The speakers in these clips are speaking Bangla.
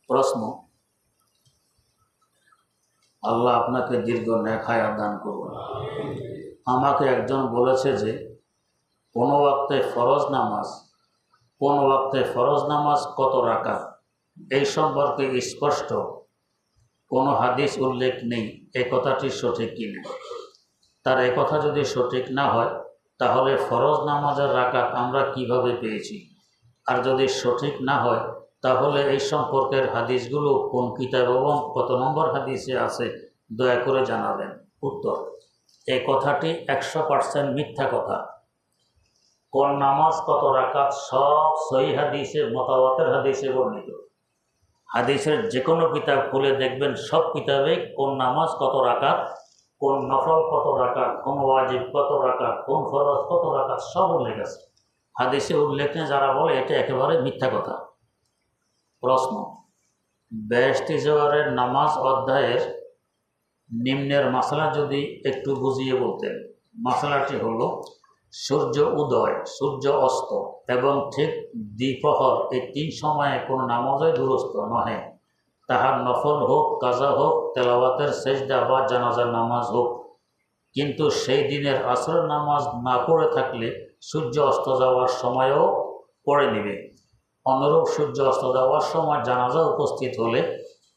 প্রশ্ন, আল্লাহ আপনাকে দীর্ঘ নেক হায়াত দান করুন। আমাকে একজন বলেছে যে কোন ওয়াক্তে ফরজ নামাজ কত রাকাত, এই সম্পর্কে স্পষ্ট কোনো হাদিস উল্লেখ নেই। এই কথাটি সঠিক কিনা? তার এই কথা যদি সঠিক না হয় তাহলে ফরজ নামাজের রাকাত আমরা কিভাবে পেয়েছি? আর যদি সঠিক না হয় তাহলে এই সম্পর্কের হাদিসগুলো কোন কিতাব এবং কত নম্বর হাদিসে আছে দয়া করে জানাবেন। উত্তর, এই কথাটি 100% মিথ্যা কথা। কোন নামাজ কত রাকাত সব সহিহ হাদিসে, মুতাওয়াতির হাদিসে বর্ণিত। হাদিসের যে কোনো কিতাব খুলে দেখবেন, সব কিতাবে কোন নামাজ কত রাকাত, কোন নফল কত রাকাত, কোন ওয়াজিব কত রাকাত, কোন ফরজ কত রাকাত সব উল্লেখ আছে। হাদিসে উল্লেখ নেই যারা বলে এটা একেবারে মিথ্যা কথা। প্রশ্ন, বেহেশতি জোহরের নামাজ অধ্যায়ের নিম্নের মাসলা যদি একটু বুঝিয়ে বলতেন। মাসলাটি হলো, সূর্য উদয়, সূর্য অস্ত এবং ঠিক দ্বিপ্রহর এই 3 সময়ে কোনো নামাজই দুরুস্ত নহে। তাহার নফল হোক, কাজা হোক, তেলাওয়াতের সেজদা বা জানাজার নামাজ হোক। কিন্তু সেই দিনের আসরের নামাজ না পড়ে থাকলে সূর্য অস্ত যাওয়ার সময়ও পড়ে নিবে। অনুরূপ সূর্য অস্ত যাওয়ার সময় জানাজা উপস্থিত হলে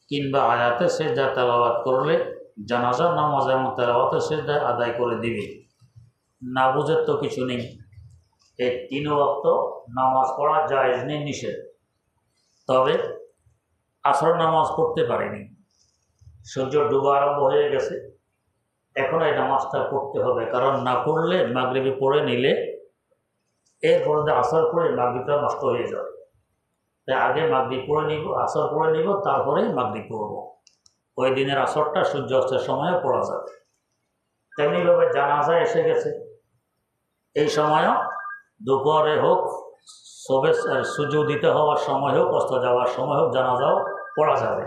কিংবা আয়াতে সেজদা তেলাওয়াত করলে জানাজার নামাজ এবং তেলাওয়াতের সেজদা আদায় করে দিবে। না বুঝের তো কিছু নেই। এই 3 ওয়াক্ত নামাজ পড়া জায়েজ নেই, নিষেধ। তবে আসর নামাজ পড়তে পারেনি, সূর্য ডুবা আরম্ভ হয়ে গেছে, এখন এই নামাজটা পড়তে হবে। কারণ না পড়লে মাগরিবি পড়ে নিলে এরপরে আসর পড়ে মাগরিবটা নষ্ট হয়ে যাবে। তাই আগে মাগরিব পড়ে নিব, আসর পড়ে নিব, তারপরেই মাগরিব পড়ব। ওই দিনের আসরটা সূর্য অস্তের সময়ে পড়া যাবে। তেমনিভাবে জানাজা এসে গেছে, এই সময়ও দুপুরে হোক, সূর্য উদিত হওয়ার সময় হোক, অস্ত যাওয়ার সময় হোক, জানাজাও পড়া যাবে।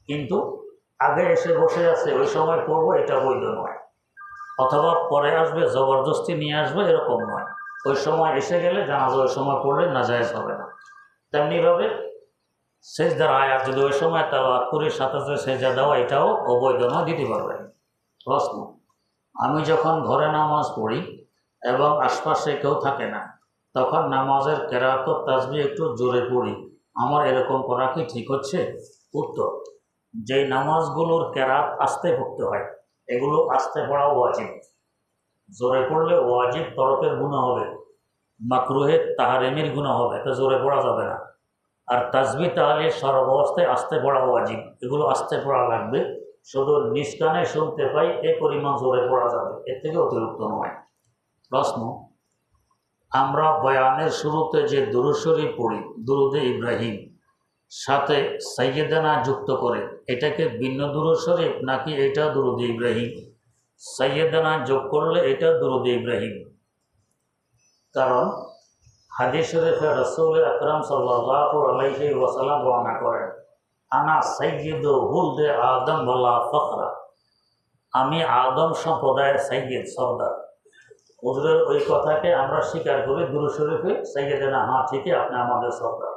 কিন্তু আগে এসে বসে আছে ওই সময় পড়বো, এটা বৈধ নয়। অথবা পরে আসবে, জবরদস্তি নিয়ে আসবে, এরকম নয়। ওই সময় এসে গেলে জানাজা ওই সময় পড়লে নাজায়েজ হবে না। তেমনিভাবে সেজদার আয়াত যদি ওই সময় তেলাওয়াত করে সাথে সাথে সেজদা দেওয়া, এটাও অবৈধ নয়, দিতে পারবেন। প্রশ্ন, আমি যখন ঘরে নামাজ পড়ি এবং আশপাশে কেউ থাকে না, তখন নামাজের কেরাত ও তাসবিহ একটু জোরে পড়ি, আমার এরকম করা কি ঠিক হচ্ছে? উত্তর, যেই নামাজগুলোর কেরাত আস্তে পড়তে হয় এগুলো আস্তে পড়াও ওয়াজিব। জোরে পড়লে ওয়াজিব তরফের গুনাহ হবে, মাকরুহে তাহরিমের গুনাহ হবে, এটা জোরে পড়া যাবে না। আর তাসবিহ তাহলে সর্বাবস্থায় আস্তে পড়া ওয়াজিব, এগুলো আস্তে পড়া লাগবে। শুধু নিজ কানে শুনতে পাই এই পরিমাণ জোরে পড়া যাবে, এর থেকে অতিরিক্ত নয়। প্রশ্ন, আমরা বয়ানের শুরুতে যে দুরূদ শরীফ পড়ি, দুরুদে ইব্রাহিম, সাথে সাইয়্যিদানা যুক্ত করে, এটাকে ভিন্ন দুরূদ শরীফ নাকি এটা দুরুদে ইব্রাহিম? সাইয়্যিদানা যোগ করলে এটা দুরুদে ইব্রাহিম। কারণ হাদিস শরীফে রাসূল আকরাম সাল্লাল্লাহু আলাইহি ওয়াসাল্লাম বর্ণনা করেন, আনা সাইয়্যিদু হুলদে আদম ওয়ালা ফখরা, আমি আদম সম্প্রদায়ের সাইয়্যিদ, সর্দার। হুজুরের ওই কথাকে আমরা স্বীকার করি। দুরূদ শরীফে সাইয়্যিদানা, হ্যাঁ ঠিকই, আপনি আমাদের সর্দার।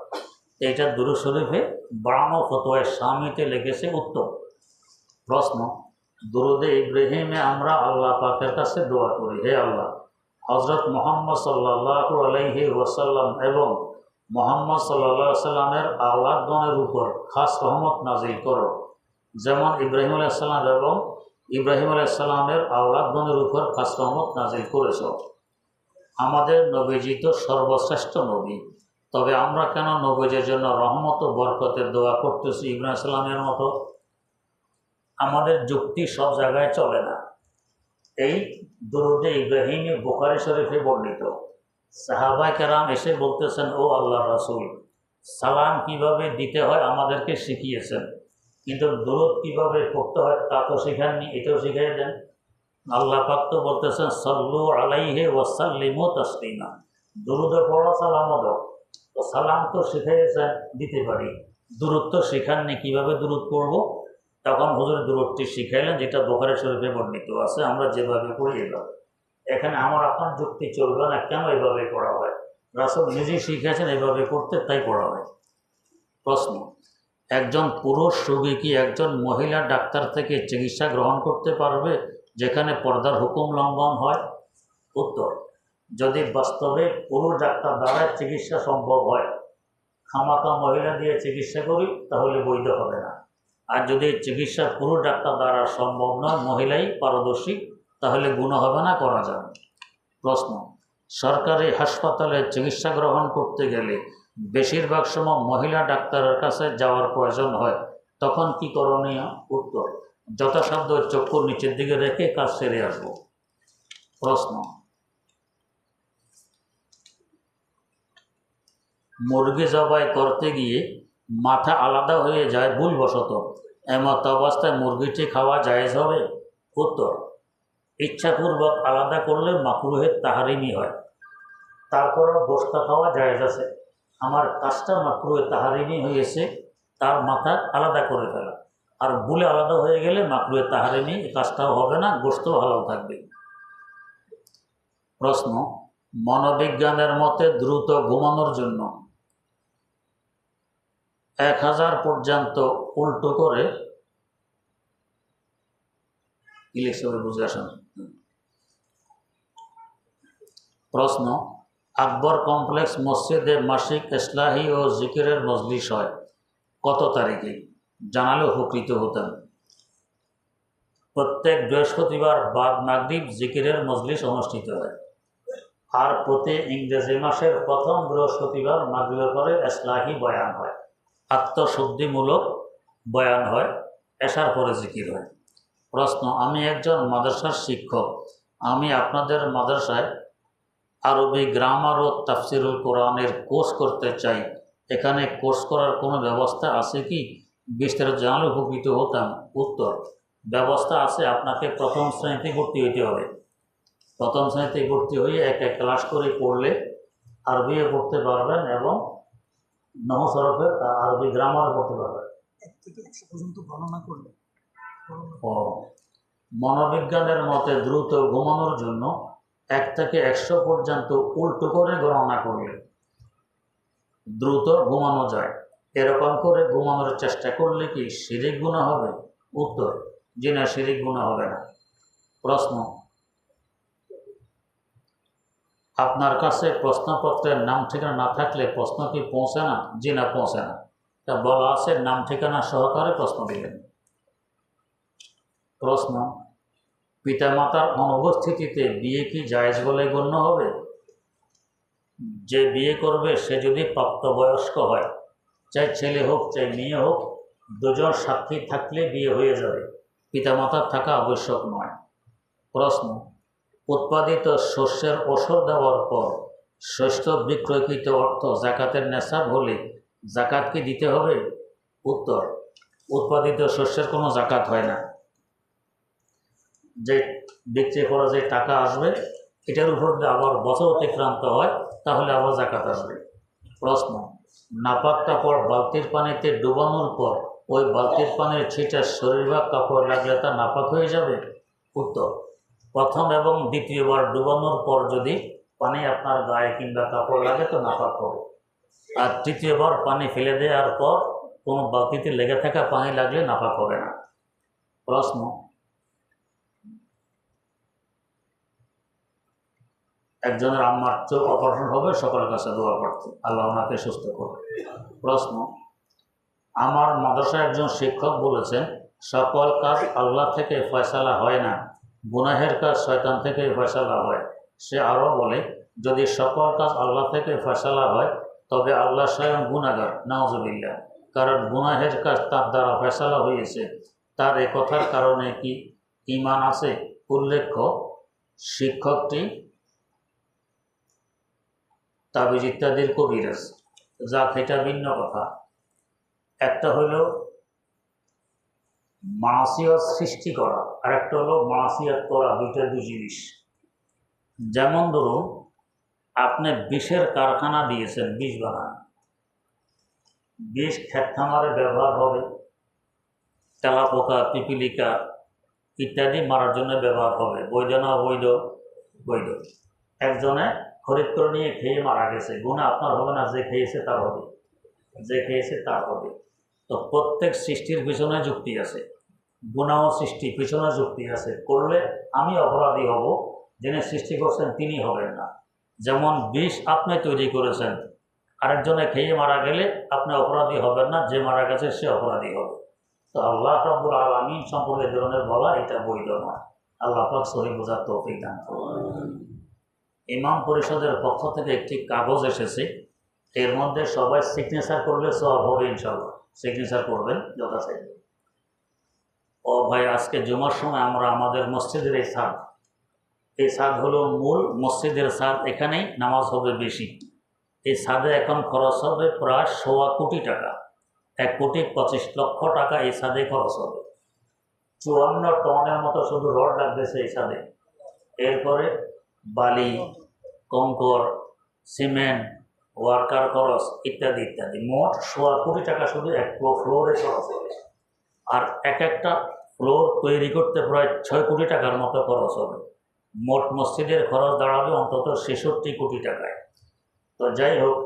এইটা দুরূদ শরীফে বানানো ফতোয়ায়ে শামিতে লিখেছে উত্তম। প্রশ্ন, দুরুদে ইব্রাহিমে আমরা আল্লাহ পাকের কাছে দোয়া করি, হে আল্লাহ, হযরত মুহাম্মদ সাল্লাল্লাহু আলাইহি ওয়াসাল্লাম এবং মুহাম্মদ সাল্লাল্লাহু আলাইহি সাল্লামের আওলাদগণের উপর খাস রহমত নাজিল করো, যেমন ইব্রাহিম আলাইহিস সালাম এবং ইব্রাহিম আলাইহিস সালামের আওলাদগণের উপর খাস রহমত নাজিল করেছ। আমাদের নবীজি তো সর্বশ্রেষ্ঠ নবী, তবে আমরা কেন নবীজির জন্য রহমত ও বরকতের দোয়া করতেছি ইব্রাহিম আলাইহিস সালামের মতো? আমাদের যুক্তি সব জায়গায় চলে না। এই দুরুদে ইব্রাহিমে বুখারী শরীফে বর্ণিত, সাহাবায়ে কেরাম এসে বলতেছেন, ও আল্লাহর রাসূল, সালাম কিভাবে দিতে হয় আমাদেরকে শিখিয়েছেন, কিন্তু দুরুদ কিভাবে পড়তে হয় তা তো শিখাননি, এটাও শিখিয়ে দেন। আল্লাহ পাক তো বলতেছেন, সাল্লু আলাইহি ওয়া সাল্লিমু তাসলিমা, দুরুদে পড়া, সালামও দাও। তো সালাম তো শিখিয়েছেন, দিতে পারি, দুরুদ তো শিখাননি, কীভাবে দুরুদ পড়ব? তখন হুজুর দুরুদটি শিখাইলেন, যেটা বুখারী শরীফে বর্ণিত আছে, আমরা যেভাবে পড়ি এভাবে। এখানে আমার আপনার যুক্তি চলবে না, কেন এভাবে পড়া হয়? রাসূল নিজেই শিখিয়েছেন এভাবে করতে, তাই পড়া হয়। প্রশ্ন, একজন পুরুষ রোগী কি একজন মহিলা ডাক্তার থেকে চিকিৎসা গ্রহণ করতে পারবে যেখানে পর্দার হুকুম লঙ্ঘন হয়? উত্তর, যদি বাস্তবে পুরুষ ডাক্তার দ্বারা চিকিৎসা সম্ভব হয়, খামাকা মহিলা দিয়ে চিকিৎসা করি, তাহলে বৈধ হবে না। আর যদি চিকিৎসা পুরুষ ডাক্তার দ্বারা সম্ভব নয়, মহিলাই পারদর্শী, তাহলে গুনাহ হবে না, করা যাবে। প্রশ্ন, সরকারি হাসপাতালে চিকিৎসা গ্রহণ করতে গেলে বেশিরভাগ সময় মহিলা ডাক্তারের কাছে যাওয়ার প্রয়োজন হয়, তখন কি করণীয়? উত্তর, যথাসাধ্য চক্ষু নিচের দিকে রেখে কাজ সেরে আসব। প্রশ্ন, মুরগি জবাই করতে গিয়ে মাথা আলাদা হয়ে যায় ভুলবশত, এমত অবস্থায় মুরগিটি খাওয়া জায়েজ হবে? উত্তর, ইচ্ছাপূর্বক আলাদা করলে মাকরুহে তাহারিমি হয়, তারপরও গোশত খাওয়া জায়েজ আছে। আমার কাজটা মাকরুহে তাহারিমি হয়েছে, তার মাথা আলাদা করে ফেলা, আর ভুলে আলাদা হয়ে গেলে মাকরুহে তাহারিমি, কাজটাও হবে না, গোশতও ভালো থাকবে। প্রশ্ন, মনোবিজ্ঞানের মতে দ্রুত ঘুমানোর জন্য 1000 পর্যন্ত উল্টো করে ইলেকশনে বুঝে আসেন। প্রশ্ন, আকবর কমপ্লেক্স মসজিদে মাসিক ইসলাহি ও জিকিরের মজলিস হয় কত তারিখে? জানালে উপকৃত হতেন। প্রত্যেক বৃহস্পতিবার বাদ মাগরিব জিকিরের মজলিস অনুষ্ঠিত হয়, আর প্রতি ইংরেজি মাসের প্রথম বৃহস্পতিবার মাগরিবের পরে ইসলাহি বয়ান হয়, আত্মশুদ্ধিমূলক বয়ান হয়, এশার পরে জিকির হয়। প্রশ্ন, আমি একজন মাদ্রাসার শিক্ষক, আমি আপনাদের মাদ্রাসায় আরবি গ্রামার ও তাফসিরুল কোরআনের কোর্স করতে চাই, এখানে কোর্স করার কোনো ব্যবস্থা আছে কি? বিস্তারিত জানালে উপকৃত হতাম। উত্তর, ব্যবস্থা আছে। আপনাকে প্রথম শ্রেণীতে ভর্তি হইতে হবে। প্রথম শ্রেণীতে ভর্তি হয়ে এক এক ক্লাস করে পড়লে আরবিও পড়তে পারবেন এবং নহু সরফের আরবি গ্রামারও পড়তে পারবেন। 1 থেকে 100 পর্যন্ত গণনা করলে মনোবিজ্ঞানের মতে দ্রুত ঘুমানোর জন্য 1 থেকে 100 পর্যন্ত উল্টো করে গণনা করলে দ্রুত ঘুমানো যায়। এরকম করে ঘুমানোর চেষ্টা করলে কি শিরিক গুনাহ হবে? উত্তর, জি না, শিরিক গুনাহ হবে না। প্রশ্ন, আপনার কাছে প্রশ্নপত্রের নাম ঠিকানা না থাকলে প্রশ্ন কি পৌঁছে না? জি না, পৌঁছে না। তা বলা আছে নাম ঠিকানা সহকারে প্রশ্ন দিবেন। প্রশ্ন, পিতামাতার অনুপস্থিতিতে বিয়ে কি জায়েজ বলে গণ্য হবে? যে বিয়ে করবে সে যদি প্রাপ্তবয়স্ক হয়, চাই ছেলে হোক চাই মেয়ে হোক, দুজন সাক্ষী থাকলে বিয়ে হয়ে যাবে, পিতামাতার থাকা আবশ্যক নয়। প্রশ্ন, উৎপাদিত শস্যের ওষুধ দেওয়ার পর শস্য বিক্রয়কৃত অর্থ জাকাতের নেশাব হলে জাকাত কি দিতে হবে? উত্তর, উৎপাদিত শস্যের কোনো জাকাত হয় না। যে বিক্রি করা যে টাকা আসবে এটার উপর আবার বছর অতিক্রান্ত হয়, তাহলে আবার জাকাত আসবে। প্রশ্ন, নাপাক কাপড় বালতির পানিতে ডুবানোর পর ওই বালতির পানির ছিটা শরীর বা কাপড় লাগলে তা নাপাক হয়ে যাবে? উত্তর, প্রথম এবং দ্বিতীয়বার ডুবানোর পর যদি পানি আপনার গায়ে কিংবা কাপড় লাগে তো নাপাক হবে, আর তৃতীয়বার পানি ফেলে দেওয়ার পর কোনো বালতিতে লেগে থাকা পানি লাগলে নাপাক হবে না। প্রশ্ন, একজনের আম্মার চোখ অপারেশন হবে, সকলের কাছে দোয়া করতে, আল্লাহ ওনাকে সুস্থ করবে। প্রশ্ন, আমার মাদ্রাসায় একজন শিক্ষক বলেছেন সকল কাজ আল্লাহ থেকে ফয়সালা হয় না, গুনাহের কাজ শয়তান থেকে ফয়সালা হয়। সে আরও বলে যদি সকল কাজ আল্লাহ থেকে ফয়সালা হয় তবে আল্লাহ স্বয়ং গুনাহগার, নাউজুবিল্লাহ, কারণ গুনাহের কাজ তার দ্বারা ফয়সালা হয়েছে। তার এ কথার কারণে কি ঈমান আছে? উল্লেখ্য, শিক্ষকটি তাবিজ ইত্যাদির কবিরাজ, যা এটা ভিন্ন কথা। একটা হলো মাসিয়ত সৃষ্টি করা, আর একটা হলো মাসিয়ত করা, দুইটা দুই জিনিস। যেমন ধরুন আপনি বিষের কারখানা দিয়েছেন, বিষ বানান, বিষ ক্ষেত খামারে ব্যবহার হবে, তেলাপোকা পিপিলিকা ইত্যাদি মারার জন্য ব্যবহার হবে, বৈধ না অবৈধ? বৈধ। একজনে খরিদ করে নিয়ে খেয়ে মারা গেছে, গুনাহ আপনার হবে না, যে খেয়েছে তার হবে, যে খেয়েছে তার হবে। তো প্রত্যেক সৃষ্টির পিছনে যুক্তি আছে, গুনাহ সৃষ্টি পিছনে যুক্তি আছে। করলে আমি অপরাধী হব, যিনি সৃষ্টি করছেন তিনি হবেন না। যেমন বিষ আপনি তৈরি করেছেন, আরেকজনে খেয়ে মারা গেলে আপনি অপরাধী হবেন না, যে মারা গেছে সে অপরাধী হবে। তো আল্লাহ রাব্বুল আলামিন সম্পর্কে এ ধরনের বলা এটা বৈধ নয়। আল্লাহ পাক সহি বোঝার তৌফিক দান করুন। ইমাম পরিষদের পক্ষ থেকে একটি কাগজ এসেছে, এর মধ্যে সবাই সিগনেচার করলে সওয়াব হবে ইনশাআল্লাহ। সিগনেচার করবেন যথাসাধ্য। ও ভাই, আজকে জুমার সময় আমরা আমাদের মসজিদের এই ছাদ হলো মূল মসজিদের ছাদ, এখানেই নামাজ হবে বেশি। এই ছাদে এখন খরচ হবে প্রায় ১.৫ কোটি টাকা, ১,২৫,০০,০০০ টাকা এই ছাদে খরচ হবে। ৫৪ টনের মতো শুধু রড লাগতেছে এই ছাদে। এরপরে বালি, কংকর, সিমেন্ট, ওয়ার্কার খরচ ইত্যাদি ইত্যাদি, মোট ১.৫ কোটি টাকা শুধু এক ফ্লোরে খরচ হবে। আর একটা ফ্লোর তৈরি করতে প্রায় ৬ কোটি টাকার মতো খরচ হবে। মোট মসজিদের খরচ দাঁড়াবে অন্তত ৬৬ কোটি টাকায়। তো যাই হোক,